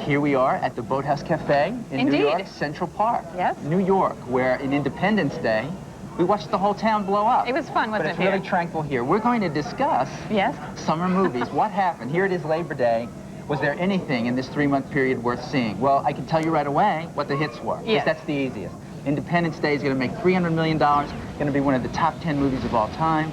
Here we are at the Boathouse Cafe in New York, Central Park. Yes. New York, where in Independence Day, we watched the whole town blow up. It was fun, wasn't it? But it's really tranquil here. We're going to discuss summer movies. What happened? Here it is Labor Day. Was there anything in this 3-month period worth seeing? Well, I can tell you right away what the hits were, because that's the easiest. Independence Day is going to make $300 million, going to be one of the top 10 movies of all time.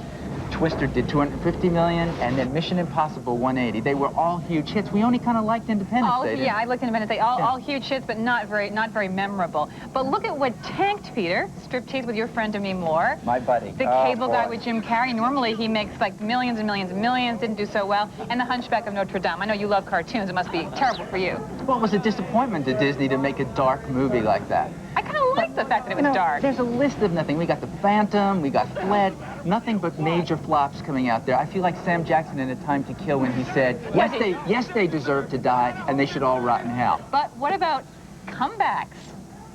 Twister did $250 million, and then Mission Impossible $180. They were all huge hits. We only kind of liked Independence Day. Yeah, I liked Independence Day. All huge hits, but not very memorable. But look at what tanked, Peter. Striptease with Your Friend Demi Moore. My buddy. The Cable Guy with Jim Carrey. Normally he makes like millions and millions and millions. Didn't do so well. And The Hunchback of Notre Dame. I know you love cartoons. It must be terrible for you. Well, it was a disappointment to Disney to make a dark movie like that. I kind of like the fact that it was dark. There's a list of nothing. We got The Phantom, we got Fled, nothing but major flops coming out there. I feel like Sam Jackson in A Time to Kill when he said, yes, they deserve to die, and they should all rot in hell. But what about comebacks?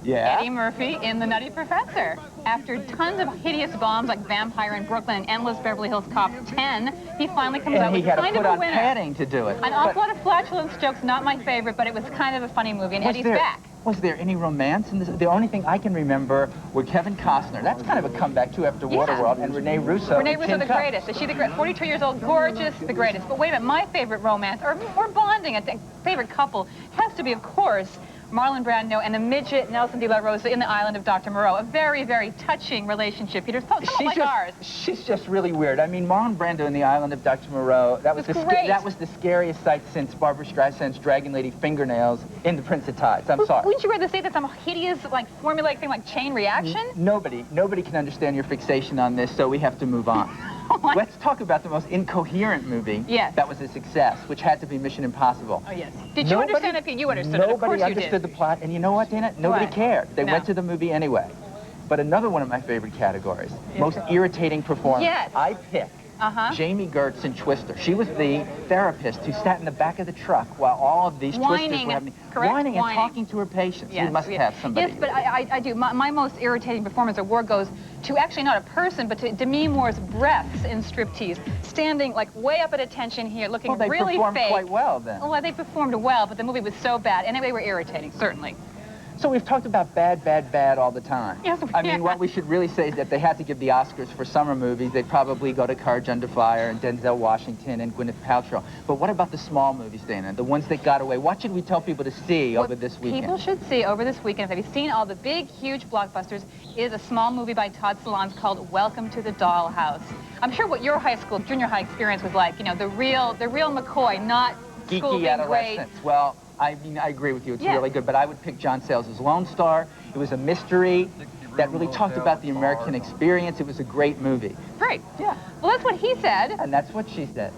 Yeah. Eddie Murphy in The Nutty Professor. After tons of hideous bombs like Vampire in Brooklyn and Endless Beverly Hills Cop 10, he finally comes out with kind of a winner. And he had to put on padding to do it. An awful lot of flatulence jokes, not my favorite, but it was kind of a funny movie, and Eddie's back. Was there any romance in this? The only thing I can remember were Kevin Costner. That's kind of a comeback, too, after Waterworld, and Renee Russo. Renee Russo, the greatest. Is she the great? 42 years old, gorgeous, the greatest. But wait a minute, my favorite romance, or bonding, I think, favorite couple, has to be, of course, Marlon Brando and the midget Nelson de la Rosa in The Island of Dr. Moreau. A very, very touching relationship, Peter. Somewhat like ours. She's just really weird. I mean, Marlon Brando in The Island of Dr. Moreau, that was the scariest sight since Barbara Streisand's Dragon Lady fingernails in The Prince of Tides. I'm sorry. Wouldn't you rather say that some hideous, like, formulaic thing like chain reaction? Nobody can understand your fixation on this, so we have to move on. Let's talk about the most incoherent movie that was a success, which had to be Mission Impossible. Oh, yes. Did you understand it, Pete? You understood it. Of course you did. Nobody understood the plot, and you know what, Dana? Nobody cared. They went to the movie anyway. But another one of my favorite categories, most irritating performance. Yes. I pick Jamie Gertz in Twister. She was the therapist who sat in the back of the truck while all of these twisters were happening. Whining and talking to her patients. Yes, you must have somebody. Yes, but I do. My most irritating performance award goes to actually not a person, but to Demi Moore's breasts in Striptease. Standing like way up at attention here, looking really fake. Well, they performed quite well then. Well, they performed well, but the movie was so bad. And they were irritating, certainly. So we've talked about bad all the time. Yes, I mean, what we should really say is that they had to give the Oscars for summer movies. They'd probably go to Courage Under Fire and Denzel Washington and Gwyneth Paltrow. But what about the small movies, Dana? The ones that got away? What should we tell people to see over this weekend? People should see over this weekend, if they've seen all the big, huge blockbusters, is a small movie by Todd Solondz called Welcome to the Dollhouse. I'm sure what your high school, junior high experience was like, you know, the real McCoy, not geeky adolescence. Well, I mean, I agree with you. It's really good, but I would pick John Sayles' Lone Star. It was a mystery that really talked about the American experience. It was a great movie. Great. Yeah. Well, that's what he said. And that's what she said.